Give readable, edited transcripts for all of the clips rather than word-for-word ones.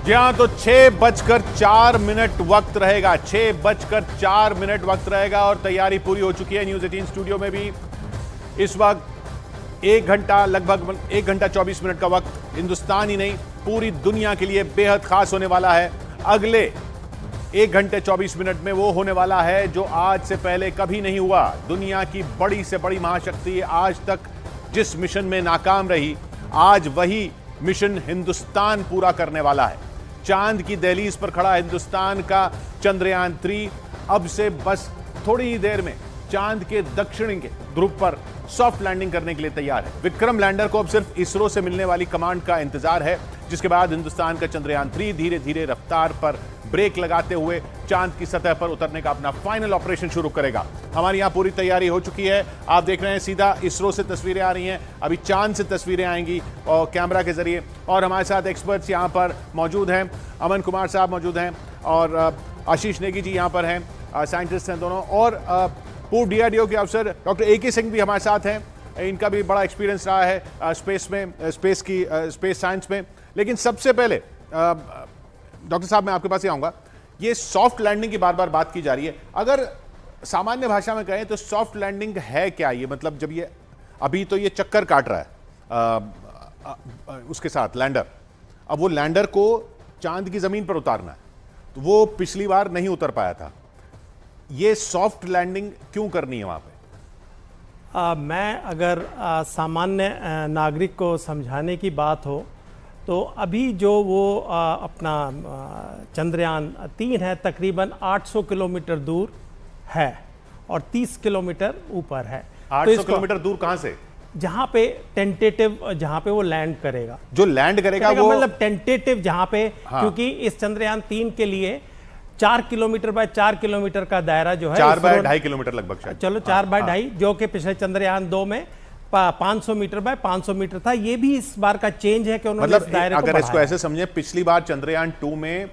जी हाँ, तो 6:04 वक्त रहेगा, 6:04 वक्त रहेगा और तैयारी पूरी हो चुकी है। न्यूज 18 स्टूडियो में भी इस वक्त 1 घंटा, लगभग 1 घंटा 24 मिनट का वक्त हिंदुस्तान ही नहीं पूरी दुनिया के लिए बेहद खास होने वाला है। अगले 1 घंटे 24 मिनट में वो होने वाला है जो आज से पहले कभी नहीं हुआ। दुनिया की बड़ी से बड़ी महाशक्ति आज तक जिस मिशन में नाकाम रही, आज वही मिशन हिंदुस्तान पूरा करने वाला है। चांद की दहलीज पर खड़ा हिंदुस्तान का चंद्रयान 3 अब से बस थोड़ी ही देर में चांद के दक्षिण के ध्रुव पर सॉफ्ट लैंडिंग करने के लिए तैयार है। विक्रम लैंडर को अब सिर्फ इसरो से मिलने वाली कमांड का इंतजार है, जिसके बाद हिंदुस्तान का चंद्रयान 3 धीरे धीरे रफ्तार पर ब्रेक लगाते हुए चांद की सतह पर उतरने का अपना फाइनल ऑपरेशन शुरू करेगा। हमारी यहां पूरी तैयारी हो चुकी है। आप देख रहे हैं सीधा इसरो से तस्वीरें आ रही हैं, अभी चांद से तस्वीरें आएंगी और कैमरा के जरिए। और हमारे साथ एक्सपर्ट्स यहां पर मौजूद हैं, अमन कुमार साहब मौजूद हैं और आशीष नेगी जी यहां पर हैं, साइंटिस्ट हैं दोनों, और पूर्व DRDO के अफसर डॉक्टर AK सिंह भी हमारे साथ हैं। इनका भी बड़ा एक्सपीरियंस रहा है स्पेस में, स्पेस साइंस में। लेकिन सबसे पहले डॉक्टर साहब मैं आपके पास ही आऊंगा। ये सॉफ्ट लैंडिंग की बार बार बात की जा रही है, अगर सामान्य भाषा में कहें तो सॉफ्ट लैंडिंग है क्या? ये मतलब जब ये अभी तो ये चक्कर काट रहा है उसके साथ लैंडर, अब वो लैंडर को चांद की जमीन पर उतारना है, तो वो पिछली बार नहीं उतर पाया था। ये सॉफ्ट लैंडिंग क्यों करनी है वहां पे? मैं अगर सामान्य नागरिक को समझाने की बात हो तो अभी जो वो अपना चंद्रयान 3 है तकरीबन 800 किलोमीटर दूर है और 30 किलोमीटर ऊपर है। 800 किलोमीटर दूर कहां से? जहां पे टेंटेटिव, जहां पे वो लैंड करेगा, जो लैंड करेगा वो मतलब टेंटेटिव जहां पे, हाँ। क्योंकि इस चंद्रयान 3 के लिए 4 किलोमीटर बाय 4 किलोमीटर का दायरा जो है, 4 बाय 2.5 किलोमीटर लगभग शायद, चलो 4 बाय 2.5, जो कि पिछले चंद्रयान 2 में 500 मीटर बाय 500 मीटर था। ये भी इस बार का चेंज है कि उन्होंने मतलब इस दायरे को अगर इसको ऐसे समझे, पिछली बार चंद्रयान 2 में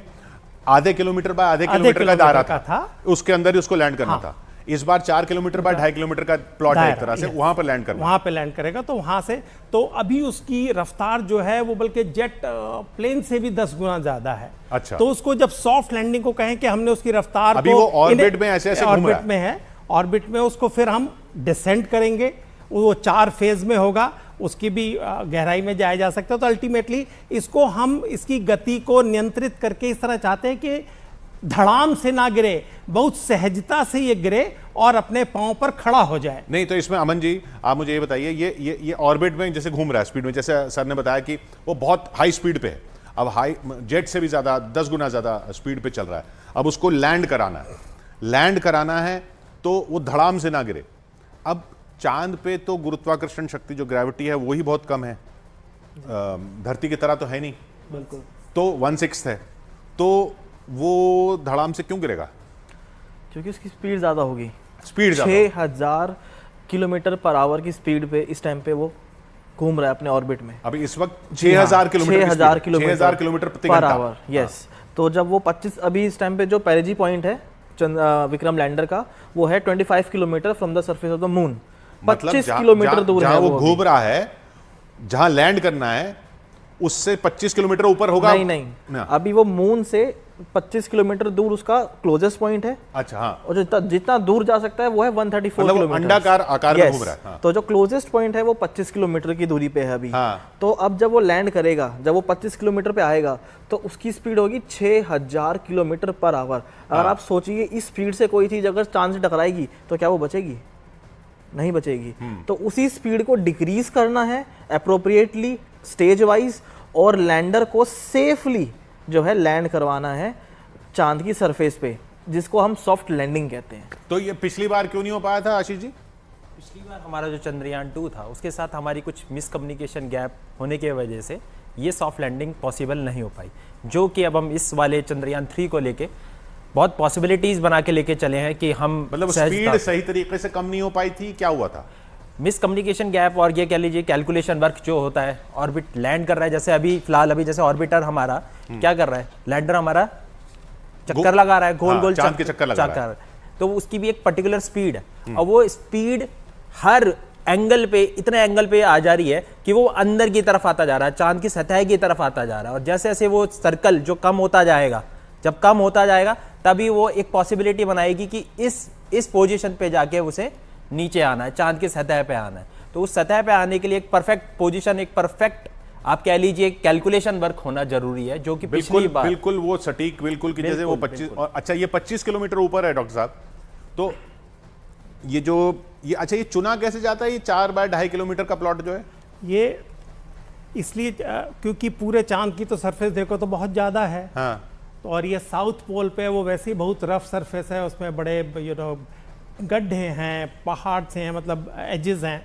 आधे किलोमीटर बाय आधे किलोमीटर का दायरा था, उसके अंदर ही उसको लैंड करना था। इस बार 4 किलोमीटर बाय 2.5 किलोमीटर का प्लॉट है एक तरह से, वहां पर लैंड करना, वहां पे लैंड करेगा। तो वहां से तो अभी उसकी रफ्तार जो है वो बल्कि जेट प्लेन से भी 10 गुना ज्यादा है। अच्छा, तो उसको जब सॉफ्ट लैंडिंग को कहें कि हमने उसकी रफ्तार अभी वो ऑर्बिट में ऐसे ऑर्बिट में है, ऑर्बिट में उसको फिर हम डिसेंट करेंगे, वो 4 फेज में होगा, उसकी भी गहराई में जाया जा सकता है। तो अल्टीमेटली इसको हम इसकी गति को नियंत्रित करके इस तरह चाहते हैं कि धड़ाम से ना गिरे, बहुत सहजता से ये गिरे और अपने पांव पर खड़ा हो जाए। नहीं तो इसमें अमन जी आप मुझे ये बताइए, ये ऑर्बिट में जैसे घूम रहा है स्पीड में, जैसे सर ने बताया कि वो बहुत हाई स्पीड पे है, अब हाई जेट से भी ज्यादा 10 गुना ज्यादा स्पीड पे चल रहा है। अब उसको लैंड कराना है तो वो धड़ाम से ना गिरे। अब चांद पे तो गुरुत्वाकर्षण शक्ति जो ग्रेविटी है वो ही बहुत कम है, धरती की तरह तो है नहीं, बिल्कुल, तो 1/6 है, तो वो धड़ाम से क्यों गिरेगा? क्योंकि उसकी स्पीड ज्यादा होगी, स्पीड 6000 किलोमीटर पर आवर की स्पीड पे इस टाइम पे वो घूम रहा है अपने ऑर्बिट में। अभी इस वक्त 6000 किलोमीटर पर आवर, यस। तो जब वो 25, अभी इस टाइम पे जो पेरिजी पॉइंट है विक्रम लैंडर का, वो है 25 kilometre from the surface of the moon, 25 kilometre दूर है वो घूम रहा है, जहां लैंड करना है उससे 25 किलोमीटर ऊपर होगा। नहीं, अभी वो मून से 25 किलोमीटर दूर उसका क्लोजेस्ट पॉइंट है। अच्छा, हाँ। और जितना दूर जा सकता है वो है 134 किलोमीटर, अंडाकार आकार में घूम रहा है। हाँ। तो जो क्लोजेस्ट पॉइंट है वो 25 किलोमीटर की दूरी पे है अभी। हाँ। तो अब जब वो लैंड करेगा, जब वो 25 किलोमीटर पे आएगा तो उसकी स्पीड होगी 6000 किलोमीटर पर आवर। अगर आप सोचिए इस स्पीड से कोई चीज अगर चांद से टकराएगी तो क्या वो बचेगी? नहीं बचेगी। तो उसी स्पीड को डिक्रीज करना है एप्रोप्रिएटली, स्टेज वाइज, और लैंडर को सेफली जो है लैंड करवाना है चांद की सरफेस पे, जिसको हम सॉफ्ट लैंडिंग कहते हैं। तो ये पिछली बार क्यों नहीं हो पाया था आशीष जी? पिछली बार हमारा जो चंद्रयान 2 था उसके साथ हमारी कुछ मिसकम्युनिकेशन गैप होने की वजह से ये सॉफ्ट लैंडिंग पॉसिबल नहीं हो पाई, जो कि अब हम इस वाले चंद्रयान 3 को लेके बहुत पॉसिबिलिटीज बना के लेके चले हैं कि हम, मतलब स्पीड सही तरीके से कम नहीं हो पाई थी, क्या हुआ था? मिसकम्युनिकेशन गैप, और ये कह लीजिए कैलकुलेशन वर्क जो होता है, ऑर्बिट लैंड कर रहा है, जैसे अभी फिलहाल अभी जैसे ऑर्बिटर हमारा क्या कर रहा है, लैंडर हमारा चक्कर लगा रहा है, गोल गोल चांद के चक्कर लगा रहा है, तो उसकी भी एक पर्टिकुलर स्पीड है और वो स्पीड हर एंगल पे, इतने एंगल पे आ जा रही है कि वो अंदर की तरफ आता जा रहा है, चांद की सतह की तरफ आता जा रहा है। और जैसे जैसे वो सर्कल जो कम होता जाएगा, जब कम होता जाएगा तभी वो एक पॉसिबिलिटी बनाएगी कि इस पोजीशन पे जाके उसे नीचे आना है, चांद की सतह पे आना है। तो उस सतह पे आने के लिए एक परफेक्ट पोजीशन, एक परफेक्ट आप कह लीजिए कैलकुलेशन वर्क होना जरूरी है, जो कि बिल्कुल बिल्कुल वो सटीक बिल्कुल कि जैसे वो 25 और अच्छा ये 25 किलोमीटर ऊपर है डॉक्टर साहब। तो ये अच्छा ये चुना कैसे जाता है ये 4 बाय 2.5 किलोमीटर का प्लॉट जो है? ये इसलिए क्योंकि पूरे चांद की तो सरफेस देखो तो बहुत ज़्यादा है। हाँ। तो और ये साउथ पोल पे वो वैसे ही बहुत रफ सरफेस है, उसमें बड़े गड्ढे हैं, पहाड़ से हैं, मतलब एजेस हैं।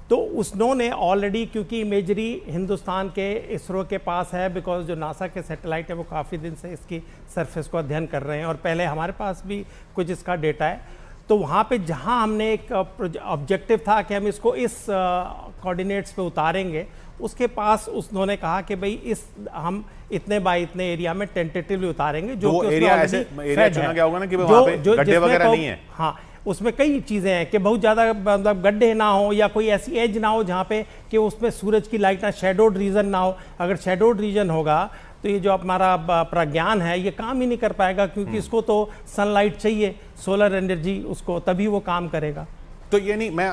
तो उन्होंने ऑलरेडी, क्योंकि इमेजरी हिंदुस्तान के इसरो के पास है, बिकॉज जो नासा के सैटेलाइट है वो काफ़ी दिन से इसकी सरफेस को अध्ययन कर रहे हैं, और पहले हमारे पास भी कुछ इसका डेटा है। तो वहाँ पे जहाँ हमने एक ऑब्जेक्टिव था कि हम इसको इस कोऑर्डिनेट्स पे उतारेंगे, उसके पास उन्होंने कहा कि भाई हम इतने बाय इतने एरिया में टेंटेटिवली उतारेंगे, जो कि एरिया ऐसे एरिया चुना गया होगा ना कि वहाँ पे गड्ढे वगैरह नहीं है। हाँ, उसमें कई चीज़ें हैं कि बहुत ज़्यादा मतलब गड्ढे ना हो या कोई ऐसी एज ना हो जहाँ पे कि उसमें सूरज की लाइट ना, शेडोड रीजन ना हो। अगर शेडोड रीजन होगा तो ये जो हमारा प्रज्ञान है ये काम ही नहीं कर पाएगा, क्योंकि इसको तो सनलाइट चाहिए, सोलर एनर्जी उसको, तभी वो काम करेगा। तो ये नहीं, मैं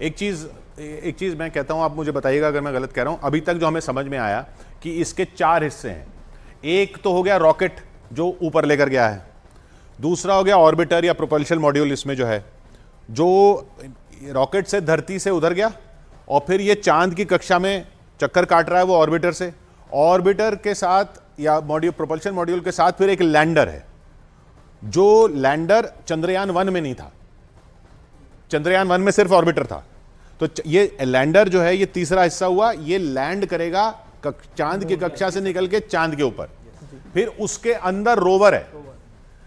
एक चीज़ मैं कहता हूँ, आप मुझे बताइएगा अगर मैं गलत कह रहा हूँ। अभी तक जो हमें समझ में आया कि इसके 4 हिस्से हैं। एक तो हो गया रॉकेट जो ऊपर लेकर गया है, दूसरा हो गया ऑर्बिटर या प्रोपल्शन मॉड्यूल, इसमें जो है जो रॉकेट से धरती से उधर गया और फिर ये चांद की कक्षा में चक्कर काट रहा है वो ऑर्बिटर से। ऑर्बिटर के साथ या मॉड्यूल, प्रोपल्शन मॉड्यूल के साथ फिर एक लैंडर है, जो लैंडर चंद्रयान 1 में नहीं था, चंद्रयान 1 में सिर्फ ऑर्बिटर था। तो ये लैंडर जो है ये तीसरा हिस्सा हुआ, ये लैंड करेगा चांद की कक्षा से निकल के चांद के ऊपर। फिर उसके अंदर रोवर है,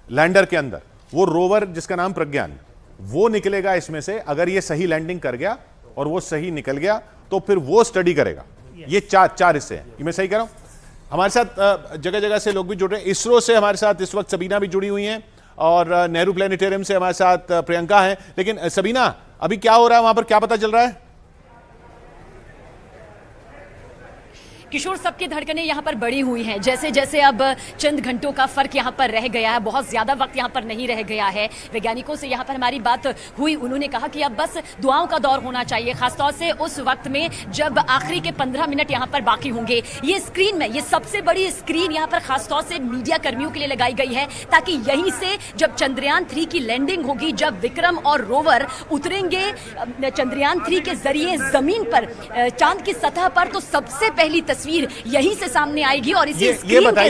लैंडर के अंदर वो रोवर जिसका नाम प्रज्ञान, वो निकलेगा इसमें से। अगर ये सही लैंडिंग कर गया और वो सही निकल गया तो फिर वो स्टडी करेगा। ये चार हिस्से हैं, ये मैं सही कह रहा हूं? हमारे साथ जगह जगह से लोग भी जुड़ रहे हैं। इसरो से हमारे साथ इस वक्त सबीना भी जुड़ी हुई हैं और नेहरू प्लेनेटेरियम से हमारे साथ प्रियंका है। लेकिन सबीना, अभी क्या हो रहा है वहां पर, क्या पता चल रहा है? किशोर, सबकी धड़कनें यहाँ पर बढ़ी हुई हैं। जैसे जैसे अब चंद घंटों का फर्क यहाँ पर रह गया है, बहुत ज्यादा वक्त यहाँ पर नहीं रह गया है। वैज्ञानिकों से यहाँ पर हमारी बात हुई, उन्होंने कहा कि अब बस दुआओं का दौर होना चाहिए, खासतौर से उस वक्त में जब आखिरी के 15 मिनट यहाँ पर बाकी होंगे। ये स्क्रीन में, ये सबसे बड़ी स्क्रीन यहाँ पर खासतौर से मीडिया कर्मियों के लिए लगाई गई है, ताकि यहीं से जब चंद्रयान 3 की लैंडिंग होगी, जब विक्रम और रोवर उतरेंगे चंद्रयान 3 के जरिए जमीन पर, चांद की सतह पर, तो सबसे पहली तस्वीर यहीं से सामने आएगी। और इसी ये बताइए